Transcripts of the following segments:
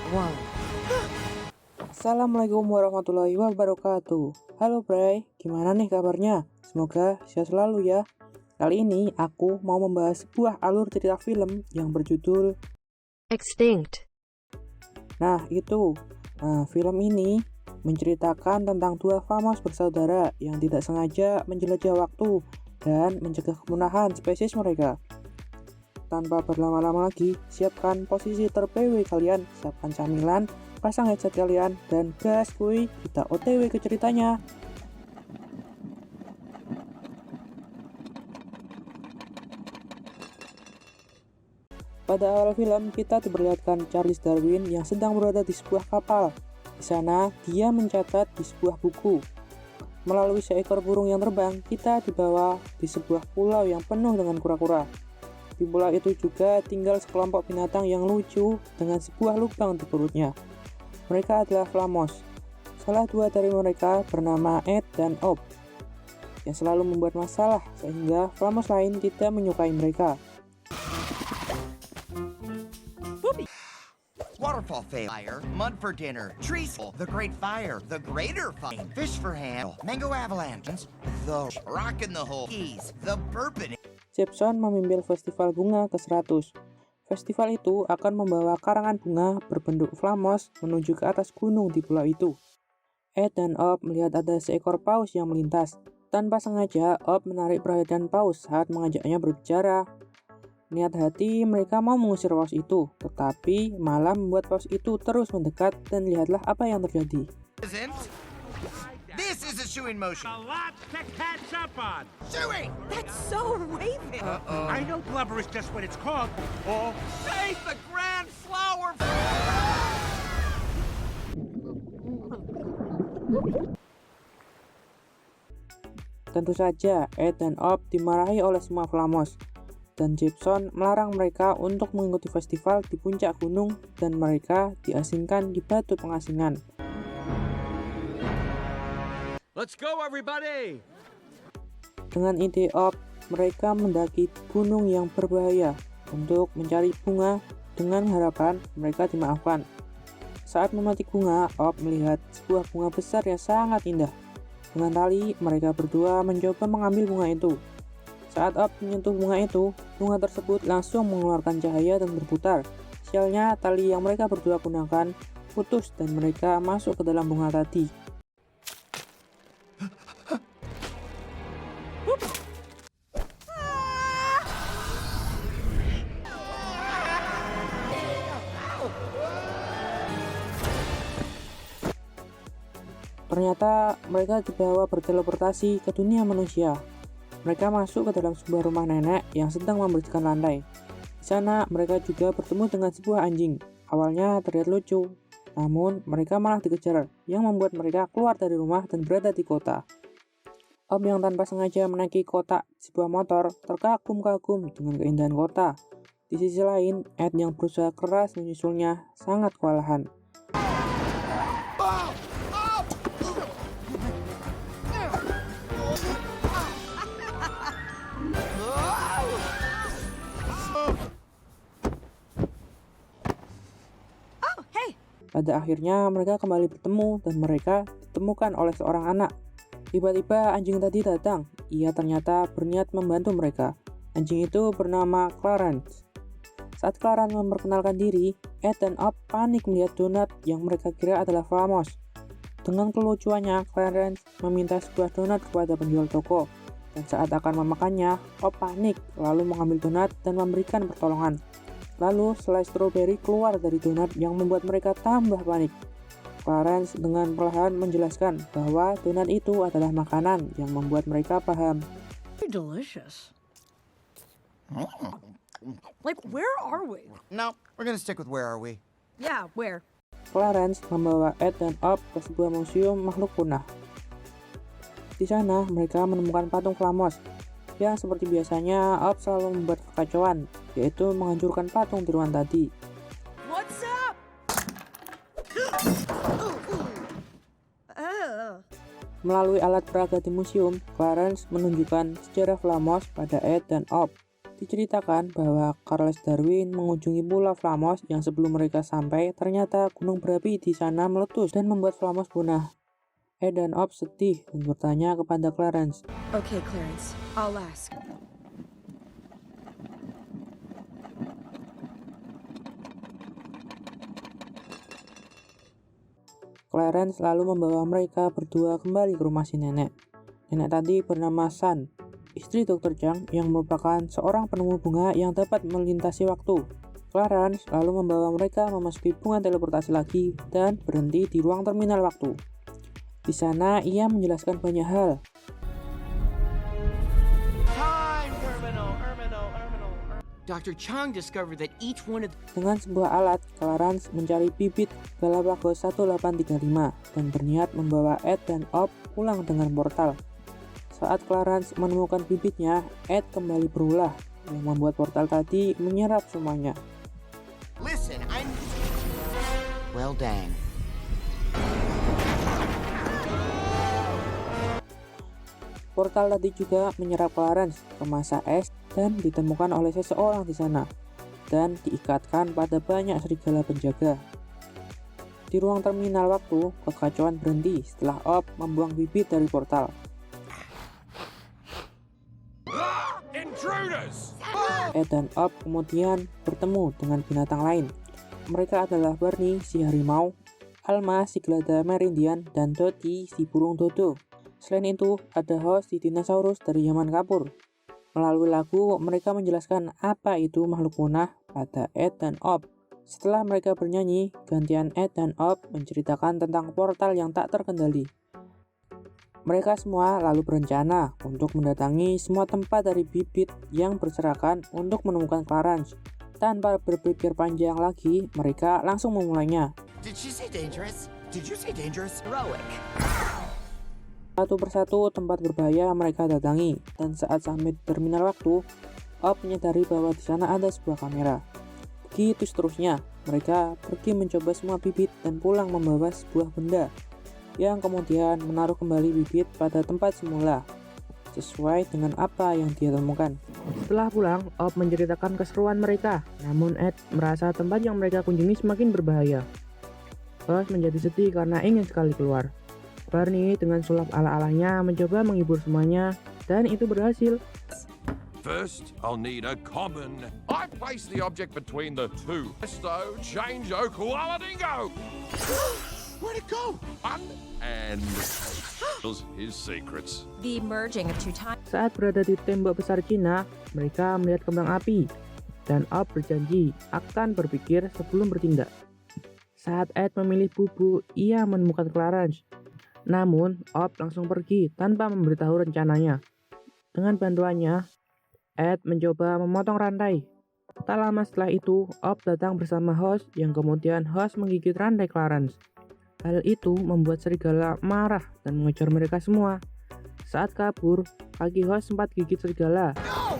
Wow. Assalamualaikum warahmatullahi wabarakatuh. Halo Bray, gimana nih kabarnya? Semoga sehat selalu ya. Kali ini aku mau membahas sebuah alur cerita film yang berjudul Extinct. Nah itu, film ini menceritakan tentang dua famos bersaudara yang tidak sengaja menjelajah waktu dan mencegah kepunahan spesies mereka. Tanpa berlama-lama lagi, siapkan posisi ter-PW kalian, siapkan camilan, pasang headset kalian, dan gas kuy, kita OTW ke ceritanya. Pada awal film, kita diperlihatkan Charles Darwin yang sedang berada di sebuah kapal. Di sana, dia mencatat di sebuah buku. Melalui seekor burung yang terbang, kita dibawa di sebuah pulau yang penuh dengan kura-kura. Di pulau itu juga tinggal sekelompok binatang yang lucu dengan sebuah lubang di perutnya. Mereka adalah flamos. Salah dua dari mereka bernama Ed dan Op, yang selalu membuat masalah sehingga flamos lain tidak menyukai mereka. Waterfall fire, mud for dinner, trees, the great fire, the greater fire, fish for handle, mango avalanches, the rock in the hole, keys, the bourbon. Jepson memimpin festival bunga ke-100. Festival itu akan membawa karangan bunga berbentuk flamos menuju ke atas gunung di pulau itu. Ed dan Op melihat ada seekor paus yang melintas. Tanpa sengaja, Op menarik perhatian paus saat mengajaknya berbicara. Niat hati mereka mau mengusir paus itu, tetapi malah membuat paus itu terus mendekat dan lihatlah apa yang terjadi. This is a shoeing motion. A lot to catch up on. Shoeing! That's so Raven. I know blubber is just what it's called. Oh, Save the grand flower! Tentu saja, Ed dan Op dimarahi oleh semua flamos, dan Jepson melarang mereka untuk mengikuti festival di puncak gunung dan mereka diasingkan di batu pengasingan. let's go, everybody! Dengan ide Op, mereka mendaki gunung yang berbahaya untuk mencari bunga dengan harapan mereka dimaafkan. Saat memetik bunga, Op melihat sebuah bunga besar yang sangat indah. Dengan tali, mereka berdua mencoba mengambil bunga itu. Saat Op menyentuh bunga itu, bunga tersebut langsung mengeluarkan cahaya dan berputar. Sialnya, tali yang mereka berdua gunakan putus dan mereka masuk ke dalam bunga tadi. Ternyata mereka dibawa berteleportasi ke dunia manusia. Mereka masuk ke dalam sebuah rumah nenek yang sedang membersihkan lantai. Di sana mereka juga bertemu dengan sebuah anjing. Awalnya terlihat lucu, namun mereka malah dikejar, yang membuat mereka keluar dari rumah dan berada di kota. Om yang tanpa sengaja menaiki kotak sebuah motor terkagum-kagum dengan keindahan kota. Di sisi lain, Ed yang berusaha keras menyusulnya sangat kewalahan. Pada akhirnya mereka kembali bertemu dan mereka ditemukan oleh seorang anak. Tiba-tiba anjing tadi datang. Ia ternyata berniat membantu mereka. Anjing itu bernama Clarence. Saat Clarence memperkenalkan diri, Ed dan Op panik melihat donat yang mereka kira adalah flamos. Dengan kelucuannya, Clarence meminta sebuah donat kepada penjual toko. Dan saat akan memakannya, Op panik lalu mengambil donat dan memberikan pertolongan. Lalu selai stroberi keluar dari donat yang membuat mereka tambah panik. Clarence dengan perlahan menjelaskan bahwa donat itu adalah makanan yang membuat mereka paham. Delicious. Like, where are we? No, we're gonna stick with where are we? Yeah, where? Clarence membawa Ed dan Op ke sebuah museum makhluk punah. Di sana mereka menemukan patung flamos. Yang seperti biasanya, Op selalu membuat kekacauan, yaitu menghancurkan patung tiruan tadi. What's up? Melalui alat peraga di museum, Clarence menunjukkan sejarah flamos pada Ed dan Op. Diceritakan bahwa Charles Darwin mengunjungi Pulau Flamos yang sebelum mereka sampai, ternyata gunung berapi di sana meletus dan membuat Flamos punah. Ed dan Ob sedih dan bertanya kepada Clarence. Okay, Clarence, I'll ask. Clarence lalu membawa mereka berdua kembali ke rumah si nenek. Nenek tadi bernama San, istri Dr. Chang yang merupakan seorang penemu bunga yang dapat melintasi waktu. Clarence lalu membawa mereka memasuki bunga teleportasi lagi dan berhenti di ruang terminal waktu. Di sana ia menjelaskan banyak hal. Dr. Chang discovered that each one of Dengan sebuah alat, Clarence mencari bibit Galapagos 1835 dan berniat membawa Ed dan Ob pulang dengan portal. Saat Clarence menemukan bibitnya, Ed kembali berulah, yang membuat portal tadi menyerap semuanya. Listen, I'm... Well, dang. Portal tadi juga menyerap Clarence ke masa es dan ditemukan oleh seseorang di sana dan diikatkan pada banyak serigala penjaga. Di ruang terminal waktu, kekacauan berhenti setelah Ob membuang bibit dari portal. Intruders! Ed dan Ob kemudian bertemu dengan binatang lain. Mereka adalah Barney, si harimau, Alma, si gelada Merindian, dan Dottie, si burung dodo. Selain itu, ada host si dinosaurus dari zaman kapur. Melalui lagu, mereka menjelaskan apa itu makhluk punah pada Ed dan Ob. Setelah mereka bernyanyi, gantian Ed dan Ob menceritakan tentang portal yang tak terkendali. Mereka semua lalu berencana untuk mendatangi semua tempat dari bibit yang berserakan untuk menemukan Clarence. Tanpa berpikir panjang lagi, mereka langsung memulainya. Did she say dangerous? Did you say dangerous? heroic. Satu persatu tempat berbahaya mereka datangi, dan saat sampai di terminal waktu, Ob menyadari bahwa di sana ada sebuah kamera. Begitu seterusnya, mereka pergi mencoba semua bibit dan pulang membawa sebuah benda, yang kemudian menaruh kembali bibit pada tempat semula, sesuai dengan apa yang dia temukan. Setelah pulang, Ob menceritakan keseruan mereka, namun Ed merasa tempat yang mereka kunjungi semakin berbahaya. Host menjadi sedih karena ingin sekali keluar. Barney dengan sulap ala-alanya mencoba menghibur semuanya, dan itu berhasil. First, I'll need a common. I place the object between the two. Presto, change-o, koala-dingo! Where'd it go? And his secrets. The merging of two times. Saat berada di tembok besar Cina, mereka melihat kembang api, dan Ob berjanji akan berpikir sebelum bertindak. Saat Ed memilih bubu, ia menemukan Clarence. Namun, Ob langsung pergi tanpa memberitahu rencananya. Dengan bantuannya, Ed mencoba memotong rantai. Tak lama setelah itu, Ob datang bersama host yang kemudian host menggigit rantai Clarence. Hal itu membuat serigala marah dan mengejar mereka semua. Saat kabur, kaki host sempat gigit serigala. No!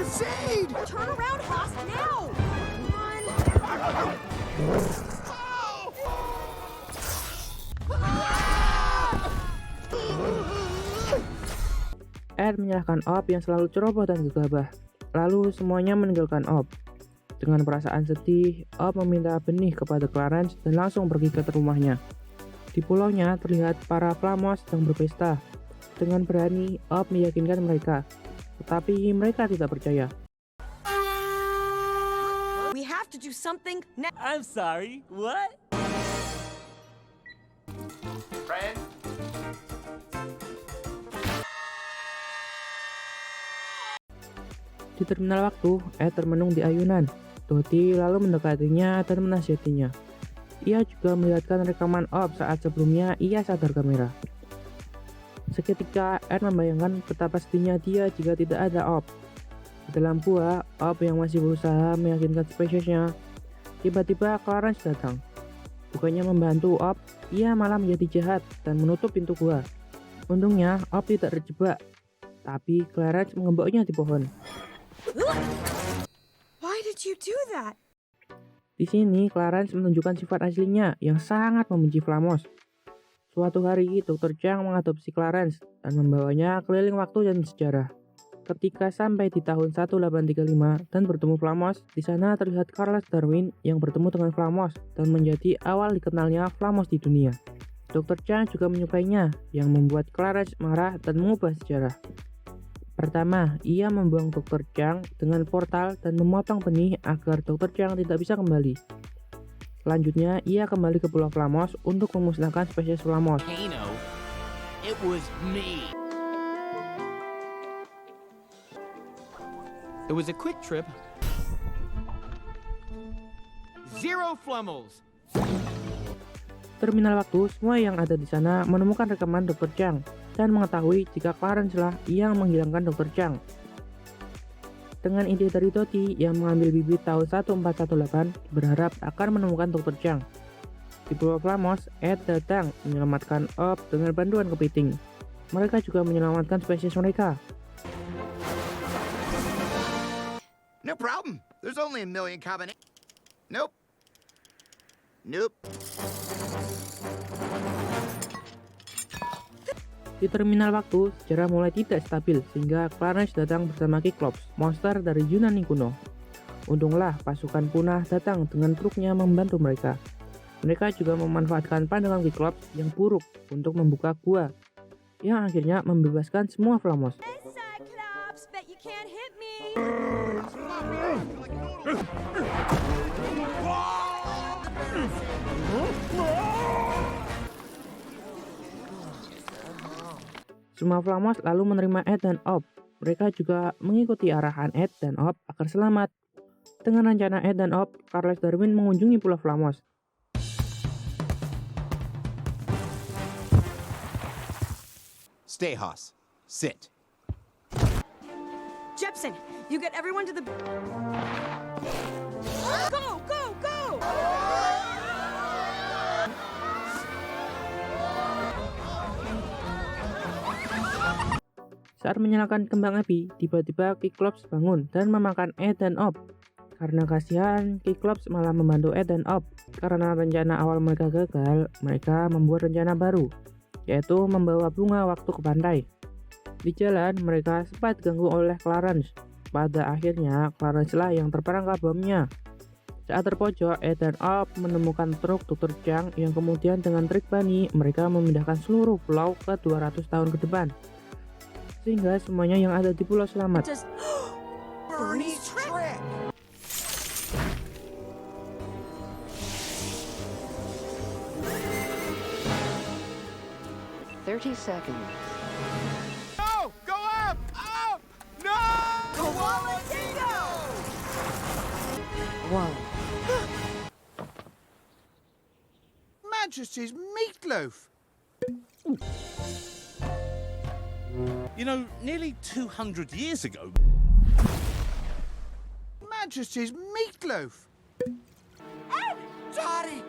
The seed! Turn around, Haas, now! Run! Ed menyalahkan Ob yang selalu ceroboh dan gegabah. Lalu semuanya meninggalkan Ob. Dengan perasaan sedih, Ob meminta benih kepada Clarence dan langsung pergi ke rumahnya. Di pulaunya terlihat para Flamos sedang berpesta. Dengan berani, Ob meyakinkan mereka. Tetapi mereka tidak percaya. We have to do something now. I'm sorry, what? Friend? Di terminal waktu, Ed termenung di ayunan. Dottie lalu mendekatinya dan menasihatinya. Ia juga melihatkan rekaman Ob saat sebelumnya ia sadar kamera. Seketika, Ed membayangkan betapa sedihnya dia jika tidak ada Ob. Di dalam gua, Ob yang masih berusaha meyakinkan spesiesnya. Tiba-tiba Clarence datang. Bukannya membantu Ob, ia malah menjadi jahat dan menutup pintu gua. Untungnya, Ob tidak terjebak. Tapi Clarence mengemboknya di pohon. Why did you do that? Di sini, Clarence menunjukkan sifat aslinya yang sangat membenci Flamos. Suatu hari, Dr. Chang mengadopsi Clarence dan membawanya keliling waktu dan sejarah. Ketika sampai di tahun 1835 dan bertemu Flamos, di sana terlihat Charles Darwin yang bertemu dengan Flamos dan menjadi awal dikenalnya Flamos di dunia. Dr. Chang juga menyukainya, yang membuat Clarence marah dan mengubah sejarah. Pertama, ia membuang Dr. Chang dengan portal dan memotong benih agar Dr. Chang tidak bisa kembali. Selanjutnya, ia kembali ke Pulau Flamos untuk memusnahkan spesies Flamos. Kano, it was me. It was a quick trip. Zero flummels. Terminal waktu, semua yang ada di sana menemukan rekaman Dr. Chang dan mengetahui jika Clarence lah yang menghilangkan Dr. Chang. Dengan ide dari Dottie yang mengambil bibit tahun 1418 berharap akan menemukan Dr. Chang. Di Pulau Flamos, Ed datang menyelamatkan Op dengan bantuan kepiting. Mereka juga menyelamatkan spesies mereka. No problem. There's only a million combinations. Nope. Di terminal waktu, sejarah mulai tidak stabil sehingga Clarence datang bersama Cyclops, monster dari Yunani kuno. Untunglah pasukan punah datang dengan truknya membantu mereka. Mereka juga memanfaatkan pandangan Cyclops yang buruk untuk membuka gua, yang akhirnya membebaskan semua Flamos. Cyclops, bet you can't hit me. Semua Flamos lalu menerima Ed dan Op. Mereka juga mengikuti arahan Ed dan Op agar selamat. Dengan rencana Ed dan Op, Charles Darwin mengunjungi Pulau Flamos. Stay, Hoss. Sit. Jepson, you get everyone to the... Go, go, go! Saat menyalakan kembang api, tiba-tiba Cyclops bangun dan memakan Ed dan Op. Karena kasihan, Cyclops malah membantu Ed dan Op. Karena rencana awal mereka gagal, mereka membuat rencana baru, yaitu membawa bunga waktu ke pantai. Di jalan, mereka sempat diganggu oleh Clarence. Pada akhirnya, Clarence lah yang terperangkap bomnya. Saat terpojok, Ed dan Op menemukan truk Dr. Chang yang kemudian dengan trik Bunny, mereka memindahkan seluruh pulau ke 200 tahun ke depan. Sehingga semuanya yang ada di pulau selamat. Just... Bernie's trick! 30 seconds. No! Go up! Up! No! Koala Dingo! 1. Manchester's meatloaf! You know, nearly 200 years ago, Manchester's meatloaf! Ed! Dottie!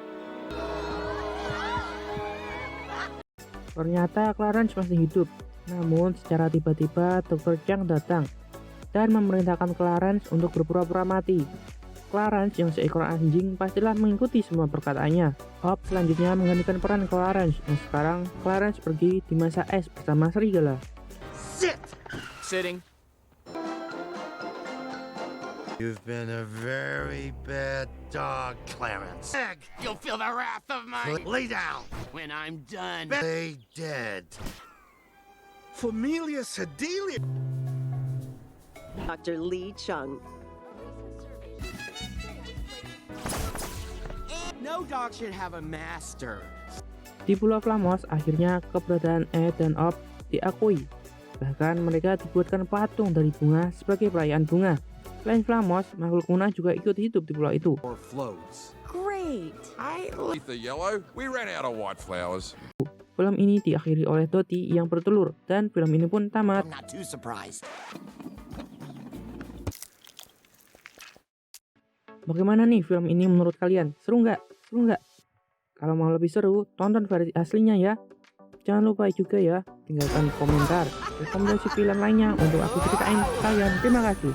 Ternyata Clarence masih hidup. Namun secara tiba-tiba Dr. Chang datang dan memerintahkan Clarence untuk berpura-pura mati. Clarence yang seekor anjing pastilah mengikuti semua perkataannya. Op selanjutnya menggantikan peran Clarence. Dan sekarang Clarence pergi di masa es bersama serigala. Sit! Sitting. You've been a very bad dog, Clarence. Egg! You'll feel the wrath of my... Lay down! when I'm done. Lay dead. Familia Sedelia! Dr. Lee Chung. No dog should have a master. Di Pulau Flamos, akhirnya keberadaan Ed dan Op diakui. Bahkan mereka dibuatkan patung dari bunga sebagai perayaan bunga. Selain Flamos, makhluk punah juga ikut hidup di pulau itu. Or floats. Great. With the yellow, we ran out of white flowers. Film ini diakhiri oleh Dottie yang bertelur, dan film ini pun tamat. I'm not too surprised. Bagaimana nih film ini menurut kalian? Seru nggak? Seru nggak? Kalau mau lebih seru, tonton versi aslinya ya. Jangan lupa juga ya, tinggalkan komentar rekomendasi film lainnya untuk aku ceritain ke kalian. Terima kasih.